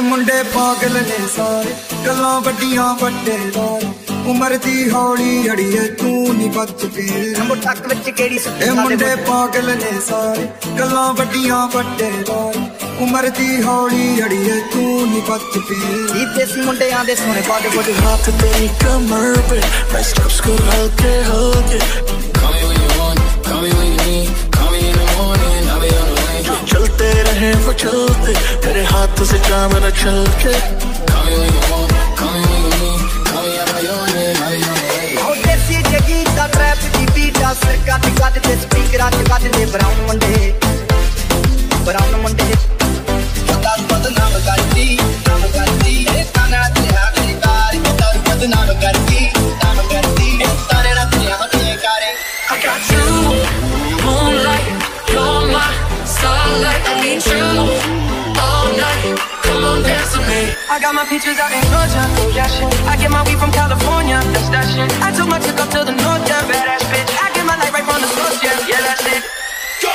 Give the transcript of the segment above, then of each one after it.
मुंडे पागल ने सारे गल्लां वड्डियां वड्डे लारे उम्र दी हौली अड़िए तू नी बच के मुंडे पागल ने सारे गल्लां वड्डियां वड्डे लारे उम्र दी हौली अड़िए तू नी बच के देसी मुंडे आंदे सोने बॉलीवुड हाथ तेरी कमर पे मैं स्टेप्स को हल्के हल्के call me when you want call me when you need call me in the morning I'll be on the way चलते रहे वो चलते तेरे हाथों से जाम न चल के call me when you want call me when you need call me I'll be on the way ओ देसी जगी दा ट्रैप दी बीट आ सिर काट काट ते स्पीकर आ काट दे ब्राउन मुंडे बदनाम करती ए ताना ते आखिर कारी बदनाम करती तारे ना ते आखिर कारी I got you, moonlight, you're my starlight. I need you all night. Come on, dance with me. I got my peaches out in Georgia, oh yeah shit. I get my weed from California, that's that shit. I took my chick up to the north, yeah, badass bitch. I get my light right from the source, yeah, that's it. Go!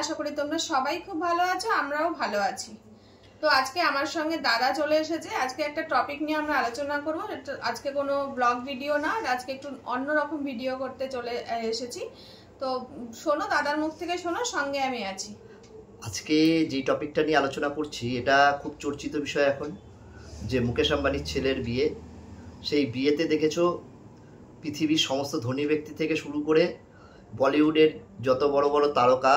আশা করি তোমরা সবাই খুব ভালো আছো, আমরাও ভালো আছি। তো আজকে আমার সঙ্গে দাদা চলে এসেছে। আজকে একটা টপিক নিয়ে আমরা আলোচনা করব। আজকে কোনো ব্লগ ভিডিও না, আজকে একটু অন্যরকম ভিডিও করতে চলে এসেছি। তো শোনো, দাদার মুখ থেকে শোনো, সঙ্গে আমি আছি। আজকে যে টপিকটা নিয়ে আলোচনা করছি এটা খুব চর্চিত বিষয় এখন, যে মুকেশ আম্বানির ছেলের বিয়ে। সেই বিয়েতে দেখেছো পৃথিবীর সমস্ত ধনী ব্যক্তি থেকে শুরু করে বলিউডের যত বড় বড় তারকা,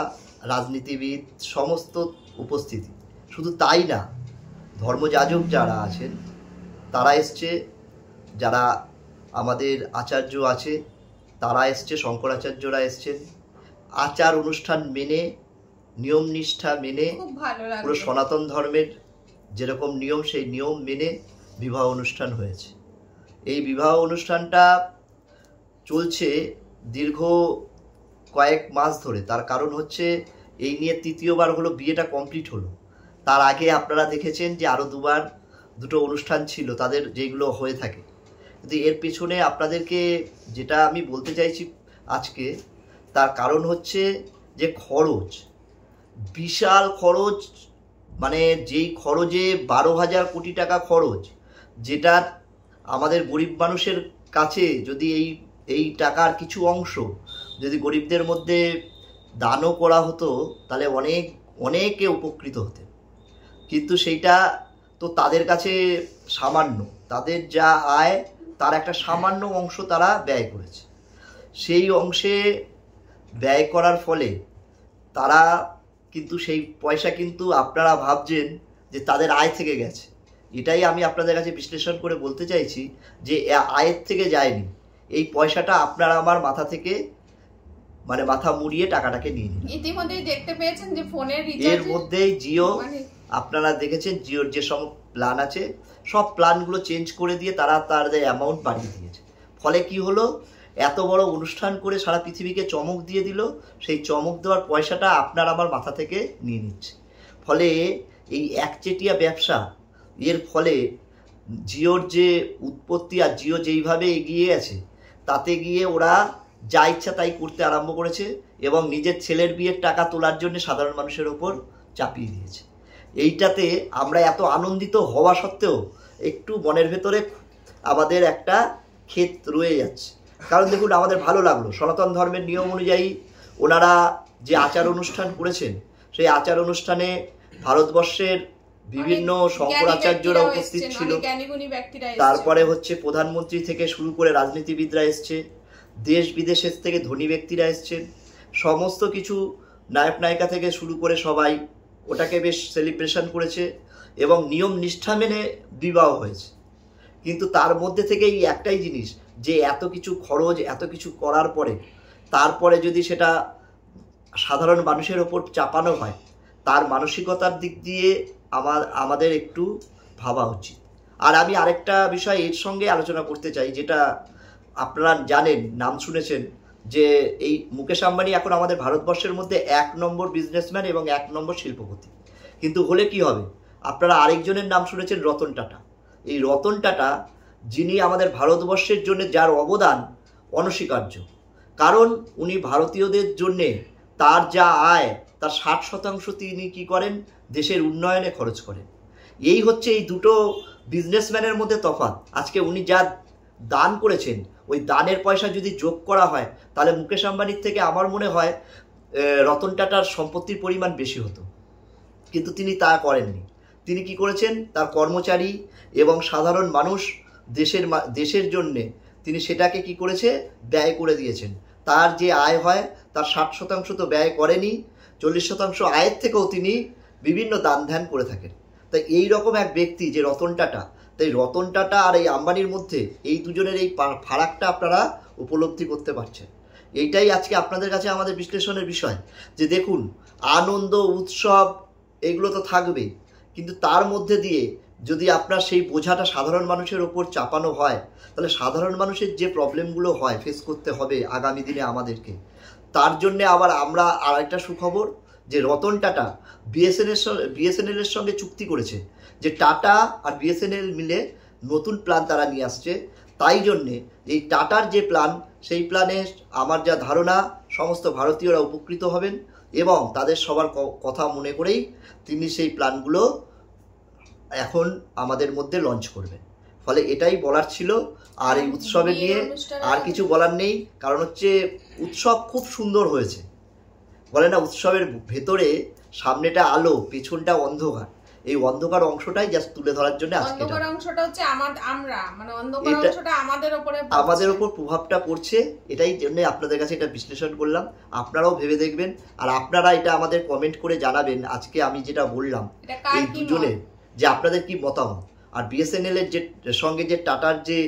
রাজনীতিবিদ সমস্ত উপস্থিতি। শুধু তাই না, ধর্মযাজক যারা আছেন তারা এসছে, যারা আমাদের আচার্য আছে তারা এসছে, শঙ্করাচার্যরা এসছেন। আচার অনুষ্ঠান মেনে, নিয়ম নিষ্ঠা মেনে, পুরো সনাতন ধর্মের যেরকম নিয়ম সেই নিয়ম মেনে বিবাহ অনুষ্ঠান হয়েছে। এই বিবাহ অনুষ্ঠানটা চলছে দীর্ঘ কয়েক মাস ধরে। তার কারণ হচ্ছে এই নিয়ে তৃতীয়বার হলো বিয়েটা কমপ্লিট হলো। তার আগে আপনারা দেখেছেন যে আরও দুটো অনুষ্ঠান ছিল তাদের, যেগুলো হয়ে থাকে। কিন্তু এর পেছনে আপনাদেরকে যেটা আমি বলতে চাইছি আজকে, তার কারণ হচ্ছে যে খরচ, বিশাল খরচ। মানে যেই খরচে 12,000 কোটি টাকা খরচ, যেটা আমাদের গরিব মানুষের কাছে যদি এই টাকার কিছু অংশ যদি গরিবদের মধ্যে দানও করা হতো তাহলে অনেকে উপকৃত হতেন। কিন্তু সেইটা তো তাদের কাছে সামান্য, তাদের যা আয় তার একটা সামান্য অংশ তারা ব্যয় করেছে। সেই অংশে ব্যয় করার ফলে তারা কিন্তু সেই পয়সা কিন্তু আপনারা ভাবছেন যে তাদের আয় থেকে গেছে। এটাই আমি আপনাদের কাছে বিশ্লেষণ করে বলতে চাইছি যে আয়ের থেকে যায়নি, এই পয়সাটা আপনারা আমার মাথা থেকে মানে মাথা মুড়িয়ে টাকাটাকে নিয়ে নিন। ইতিমধ্যেই দেখতে পেয়েছেন যে ফোনের এর মধ্যেই জিও, আপনারা দেখেছেন জিওর যে সব প্ল্যান আছে সব প্ল্যানগুলো চেঞ্জ করে দিয়ে তারা তাদের অ্যামাউন্ট বাড়িয়ে দিয়েছে। ফলে কি হলো, এত বড় অনুষ্ঠান করে সারা পৃথিবীকে চমক দিয়ে দিল, সেই চমক দেওয়ার পয়সাটা আপনার আমার মাথা থেকে নিয়ে নিচ্ছে। ফলে এই একচেটিয়া ব্যবসা, এর ফলে জিওর যে উৎপত্তি আর জিও যেইভাবে এগিয়ে আছে, তাতে গিয়ে ওরা যা ইচ্ছা তাই করতে আরম্ভ করেছে এবং নিজের ছেলের বিয়ের টাকা তোলার জন্য সাধারণ মানুষের ওপর চাপিয়ে দিয়েছে। এইটাতে আমরা এত আনন্দিত হওয়া সত্ত্বেও একটু মনের ভেতরে আমাদের একটা ক্ষেত রয়ে যাচ্ছে। কারণ দেখুন, আমাদের ভালো লাগলো সনাতন ধর্মের নিয়ম অনুযায়ী ওনারা যে আচার অনুষ্ঠান করেছেন, সেই আচার অনুষ্ঠানে ভারতবর্ষের বিভিন্ন শঙ্করাচার্যরা উপস্থিত ছিল, তারপরে হচ্ছে প্রধানমন্ত্রী থেকে শুরু করে রাজনীতিবিদরা এসছে, দেশ বিদেশের থেকে ধনী ব্যক্তিরা এসছেন, সমস্ত কিছু নায়ক নায়িকা থেকে শুরু করে সবাই ওটাকে বেশ সেলিব্রেশন করেছে এবং নিয়ম নিষ্ঠা মেনে বিবাহ হয়েছে। কিন্তু তার মধ্যে থেকে এই একটাই জিনিস, যে এত কিছু খরচ, এত কিছু করার পরে তারপরে যদি সেটা সাধারণ মানুষের ওপর চাপানো হয়, তার মানসিকতার দিক দিয়ে আমাদের একটু ভাবা উচিত। আর আমি আরেকটা বিষয় এর সঙ্গে আলোচনা করতে চাই, যেটা আপনারা জানেন, নাম শুনেছেন, যে এই মুকেশ আম্বানি এখন আমাদের ভারতবর্ষের মধ্যে 1 নম্বর বিজনেসম্যান এবং 1 নম্বর শিল্পপতি। কিন্তু হলে কি হবে, আপনারা আরেকজনের নাম শুনেছেন, রতন টাটা। এই রতন টাটা, যিনি আমাদের ভারতবর্ষের জন্য যার অবদান অনস্বীকার্য, কারণ উনি ভারতীয়দের জন্যে তার যা আয় তার 60% তিনি কি করেন, দেশের উন্নয়নে খরচ করেন। এই হচ্ছে এই দুটো বিজনেসম্যানের মধ্যে তফাৎ। আজকে উনি যা দান করেছেন, ওই দানের পয়সা যদি যোগ করা হয়, তাহলে মুকেশ আম্বানির থেকে আমার মনে হয় রতন টাটার সম্পত্তির পরিমাণ বেশি হতো। কিন্তু তিনি তা করেননি। তিনি কি করেছেন, তার কর্মচারী এবং সাধারণ মানুষ, দেশের জন্যে তিনি সেটাকে কি করেছে, ব্যয় করে দিয়েছেন। তার যে আয় হয় তার 60% তো ব্যয় করেনি, 40% আয়ের থেকেও তিনি বিভিন্ন দান ধ্যান করে থাকেন। তাই এই রকম এক ব্যক্তি যে রতন টাটা, তাই রতন টাটা আর এই আম্বানির মধ্যে এই দুজনের এই ফারাকটা আপনারা উপলব্ধি করতে পারছেন। এইটাই আজকে আপনাদের কাছে আমাদের বিশ্লেষণের বিষয়, যে দেখুন, আনন্দ উৎসব এগুলো তো থাকবেই, কিন্তু তার মধ্যে দিয়ে যদি আপনার সেই বোঝাটা সাধারণ মানুষের ওপর চাপানো হয়, তাহলে সাধারণ মানুষের যে প্রবলেমগুলো হয় ফেস করতে হবে আগামী দিনে আমাদেরকে। তার জন্যে আবার আমরা আরেকটা সুখবর, যে রতন টাটা বিএসএনএলের সঙ্গে চুক্তি করেছে, যে টাটা আর বিএসএনএল মিলে নতুন প্ল্যান তারা নিয়ে আসছে। তাই জন্যে এই টাটার যে প্ল্যান, সেই প্ল্যানে আমার যা ধারণা সমস্ত ভারতীয়রা উপকৃত হবেন এবং তাদের সবার কথা মনে করেই তিনি সেই প্ল্যানগুলো এখন আমাদের মধ্যে লঞ্চ করবেন। ফলে এটাই বলার ছিল। আর এই উৎসবের নিয়ে আর কিছু বলার নেই, কারণ হচ্ছে উৎসব খুব সুন্দর হয়েছে। বলে না, উৎসবের ভেতরে সামনেটা আলো, পেছনটা অন্ধকার। এই অন্ধকার অংশটাই জাস্ট তুলে ধরার জন্য অন্ধকার অংশটা হচ্ছে আমরা, মানে অন্ধকার অংশটা আমাদের উপর প্রভাবটা পড়ছে। এটাই জন্য আপনাদের কাছে এটা বিশ্লেষণ করলাম। আপনারাও ভেবে দেখবেন, আর আপনারা এটা আমাদের কমেন্ট করে জানাবেন আজকে আমি যেটা বললাম এই দুজনের, যে আপনাদের কি মতামত। আর বিএসএনএল এর যে সঙ্গে যে টাটার যে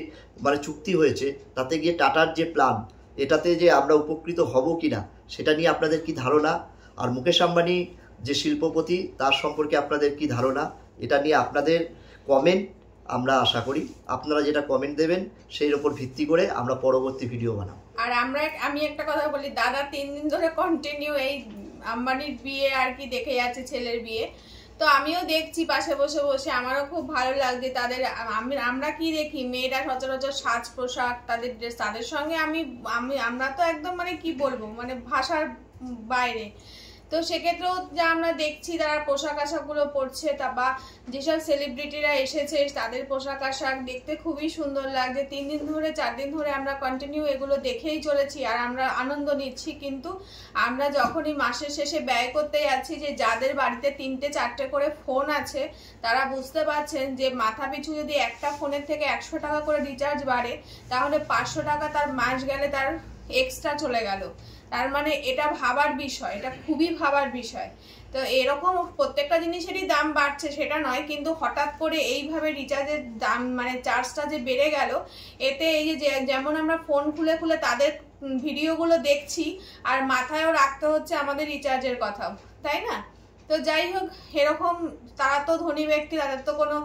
মানে চুক্তি হয়েছে, তাতে গিয়ে টাটার যে প্ল্যান, এটাতে যে আমরা উপকৃত হব কিনা সেটা নিয়ে আপনাদের কি ধারণা। আর মুকেশ আম্বানি যে শিল্পপতি, তার সম্পর্কে আপনাদের কি ধারণা, এটা নিয়ে আপনাদের কমেন্ট আমরা আশা করি। আপনারা যেটা কমেন্ট দেবেন সেই উপর ভিত্তি করে আমরা পরবর্তী ভিডিও বানাবো। আর আমি একটা কথা বলি, দাদা 3 দিন ধরে কন্টিনিউ এই আম্বানির বিয়ে আর কি দেখে যাচ্ছে, ছেলের বিয়ে। তো আমিও দেখছি পাশে বসে বসে, আমারও খুব ভালো লাগছে। আমরা কি দেখি, মেয়েরা সচরাচর সাজ পোশাক, তাদের ড্রেস, তাদের সঙ্গে আমরা তো একদম মানে কি বলবো, মানে ভাষার বাইরে। তো সেক্ষেত্রেও যা আমরা দেখছি, তারা পোশাক আশাকগুলো পরছে, বা যেসব সেলিব্রিটিরা এসেছে তাদের পোশাক আশাক দেখতে খুবই সুন্দর লাগছে। 3 দিন ধরে 4 দিন ধরে আমরা কন্টিনিউ এগুলো দেখেই চলেছি আর আমরা আনন্দ নিচ্ছি। কিন্তু আমরা যখনই মাসের শেষে ব্যয় করতে যাচ্ছি, যে যাদের বাড়িতে 3টে-4টে করে ফোন আছে, তারা বুঝতে পারছেন যে মাথা পিছু যদি একটা ফোনের থেকে 100 টাকা করে রিচার্জ বাড়ে, তাহলে 500 টাকা তার মাস গেলে তার এক্সট্রা চলে গেল। তার মানে এটা ভাবার বিষয়, এটা খুবই ভাবার বিষয়। তো এরকম প্রত্যেকটা জিনিসেরই দাম বাড়ছে সেটা নয়, কিন্তু হঠাৎ করে এইভাবে রিচার্জের দাম মানে চার্জটা যে বেড়ে গেল, এতে এই যে যেমন আমরা ফোন খুলে খুলে তাদের ভিডিওগুলো দেখছি, আর মাথায়ও রাখতে হচ্ছে আমাদের রিচার্জের কথাও, তাই না? তো যাই হোক, এরকম তারা তো ধনী ব্যক্তি, তাদের তো কোনো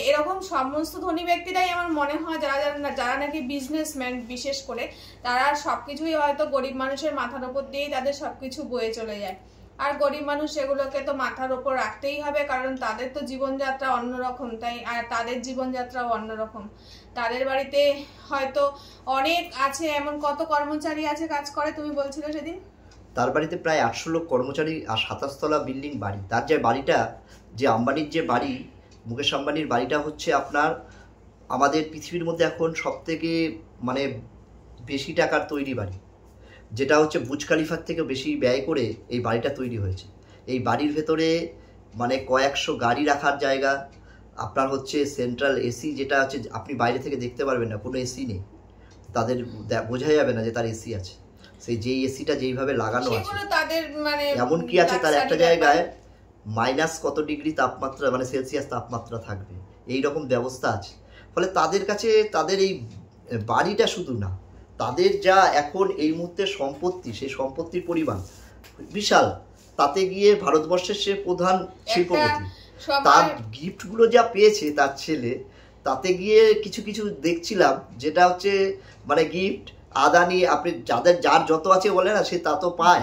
এরকম সমস্ত ধনী ব্যক্তিরাই আমার মনে হয় যারা নাকি বিজনেসম্যান বিশেষ করে, তারা সবকিছুই হয়তো গরিব মানুষের মাথার উপর দিয়েই তাদের সবকিছু বয়ে চলে যায়। আর গরিব মানুষ এগুলোকে তো মাথার উপর রাখতেই হবে, কারণ তাদের তো জীবনযাত্রা অন্যরকম, তাই আর তাদের জীবনযাত্রাও অন্যরকম। তাদের বাড়িতে হয়তো অনেক আছে, এমন কত কর্মচারী আছে কাজ করে তুমি বলছিলে সেদিন? তার বাড়িতে প্রায় 800 লোক কর্মচারী আর 27 তলা বিল্ডিং বাড়ি। তার যে বাড়িটা, যে আম্বানির যে বাড়ি, মুকেশ আম্বানির বাড়িটা হচ্ছে আপনার আমাদের পৃথিবীর মধ্যে এখন সবথেকে মানে বেশি টাকার তৈরি বাড়ি, যেটা হচ্ছে বুর্জ খলিফার থেকে বেশি ব্যয় করে এই বাড়িটা তৈরি হয়েছে। এই বাড়ির ভেতরে মানে কয়েকশো গাড়ি রাখার জায়গা, আপনার হচ্ছে সেন্ট্রাল এসি, যেটা হচ্ছে আপনি বাইরে থেকে দেখতে পারবেন না, কোনো এসি নেই, তাদের বোঝা যাবে না যে তার এসি আছে। সেই যেই এসিটা যেইভাবে লাগানো আছে, এমন কি আছে তার একটা জায়গায় মাইনাস কত ডিগ্রি তাপমাত্রা মানে সেলসিয়াস তাপমাত্রা থাকবে, এই রকম ব্যবস্থা আছে। ফলে তাদের কাছে তাদের এই বাড়িটা শুধু না, তাদের যা এখন এই মুহূর্তে সম্পত্তি, সেই সম্পত্তির পরিমাণ বিশাল। তাতে গিয়ে ভারতবর্ষের সে প্রধান শিল্পপতি, তার গিফটগুলো যা পেয়েছে তার ছেলে, তাতে গিয়ে কিছু কিছু দেখছিলাম যেটা হচ্ছে মানে গিফট আদানি, আপনি যার যত আছে বলে না, সে তা তো পায়।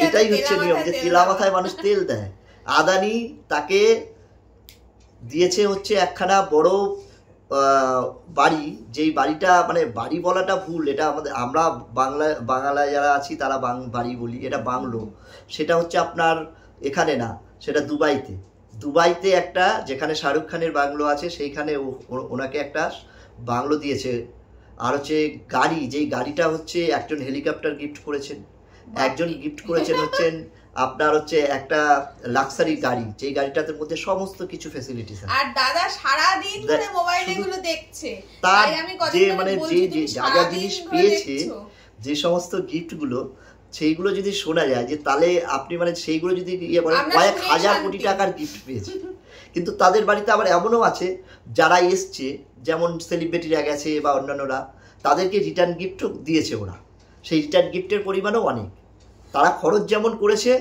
এটাই হচ্ছে নিয়ম, যে তেলা মাথায় মানুষ তেল দেয়। আদানি তাকে দিয়েছে হচ্ছে একখানা বড় বাড়ি, যেই বাড়িটা মানে বাড়ি বলাটা ভুল, এটা আমরা বাংলায় যারা আছি তারা বাড়ি বলি, এটা বাংলো। সেটা হচ্ছে আপনার এখানে না, সেটা দুবাইতে একটা, যেখানে শাহরুখ খানের বাংলো আছে, সেইখানে ওনাকে একটা বাংলো দিয়েছে। আর হচ্ছে গাড়ি, যেই গাড়িটা হচ্ছে একজন হেলিকপ্টার গিফট করেছেন, একজন গিফট করেছেন হচ্ছেন আপনার হচ্ছে একটা লাক্সারি গাড়ি, যেই গাড়িটাতে মধ্যে সমস্ত কিছু ফ্যাসিলিটিস আছে। আর দাদা সারা দিন ধরে মোবাইলে এগুলো দেখছে, তাই আমি যে মানে যে যা জিনিস পেয়েছে, যে সমস্ত গিফটগুলো, সেইগুলো যদি শোনা যায় যে তাহলে আপনি মানে সেইগুলো যদি ইয়ে করেন, কয়েক হাজার কোটি টাকার গিফট পেয়েছে। কিন্তু তাদের বাড়িতে আবার এমনও আছে যারা এসছে, যেমন সেলিব্রিটিরা গেছে বা অন্যান্যরা, তাদেরকে রিটার্ন গিফটও দিয়েছে ওরা। সেই রিটার্ন গিফটের পরিমাণও অনেক, তারা খরচ যেমন করেছে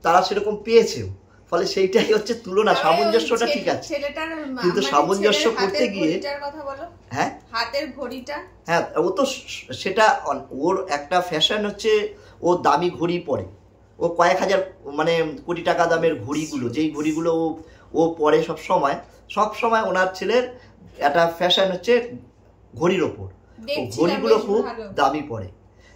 তারা সেরকম পেয়েছেও। ফলে সেইটাই হচ্ছে তুলনা, সামঞ্জস্যটা ঠিক আছে, কিন্তু সামঞ্জস্য করতে গিয়ে হ্যাঁ হাতের ঘড়িটা, হ্যাঁ ও তো সেটা ওর একটা ফ্যাশন হচ্ছে, ও দামি ঘড়ি পরে, ও কয়েক হাজার মানে কোটি টাকা দামের ঘড়িগুলো, যেই ঘড়িগুলো ও পরে সব সময় ওনার ছেলের একটা ফ্যাশন হচ্ছে ঘড়ির ওপর, ঘড়িগুলো খুব দামি পরে।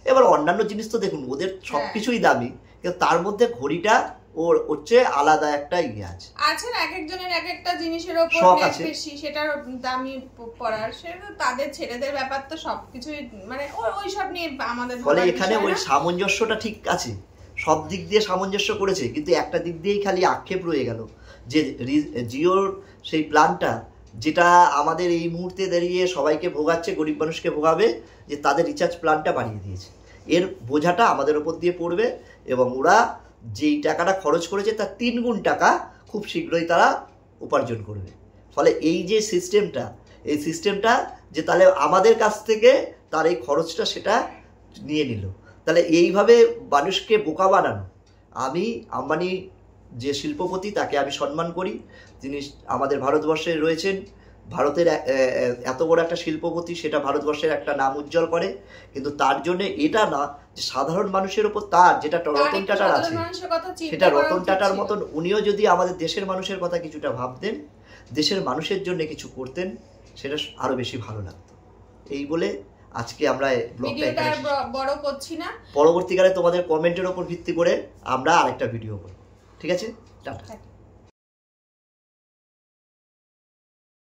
এবার অন্যান্য জিনিস তো দেখুন ওদের সবকিছুই দামি, কিন্তু তার মধ্যে ঘড়িটা ওর হচ্ছে আলাদা একটা ইয়ে আছে। আচ্ছা, এক একজনের এক একটা জিনিসের উপর বেশি, সেটার দামি পড়ার, সেটা তাদের ছেলেদের ব্যাপার, তো সবকিছুই মানে ওই সব নিয়ে আমাদের। ফলে এখানে ওই সামঞ্জস্যটা ঠিক আছে, সব দিক দিয়ে সামঞ্জস্য করেছে, কিন্তু একটা দিক দিয়েই খালি আক্ষেপ রয়ে গেল, যে জিওর সেই প্ল্যানটা, যেটা আমাদের এই মুহূর্তে দাঁড়িয়ে সবাইকে ভোগাচ্ছে, গরিব মানুষকে ভোগাবে, যে তাদের রিচার্জ প্ল্যানটা বাড়িয়ে দিয়েছে। এর বোঝাটা আমাদের ওপর দিয়ে পড়বে, এবং ওরা যেই টাকাটা খরচ করেছে তার 3 গুণ টাকা খুব শীঘ্রই তারা উপার্জন করবে। ফলে এই যে সিস্টেমটা, এই সিস্টেমটা যে তাহলে আমাদের কাছ থেকে তার এই খরচটা সেটা নিয়ে নিল, তাহলে এইভাবে মানুষকে বোকা বানানো। আমি আম্বানি যে শিল্পপতি, তাকে আমি সম্মান করি, তিনি আমাদের ভারতবর্ষে রয়েছেন, ভারতের এত বড় একটা শিল্পপতি, সেটা ভারতবর্ষের একটা নাম উজ্জ্বল করে। কিন্তু তার জন্য এটা না যে সাধারণ মানুষের উপর তার যেটা রতন টাটার আছে, সেটা রতন টাটার মতন উনিও যদি আমাদের দেশের মানুষের কথা কিছুটা ভাবতেন, দেশের মানুষের জন্য কিছু করতেন, সেটা আরো বেশি ভালো লাগতো। এই বলে আজকে আমরা ব্লগটা বড় করছি না, পরবর্তীকালে তোমাদের কমেন্টের উপর ভিত্তি করে আমরা আরেকটা ভিডিও করব। ঠিক আছে, টাটা।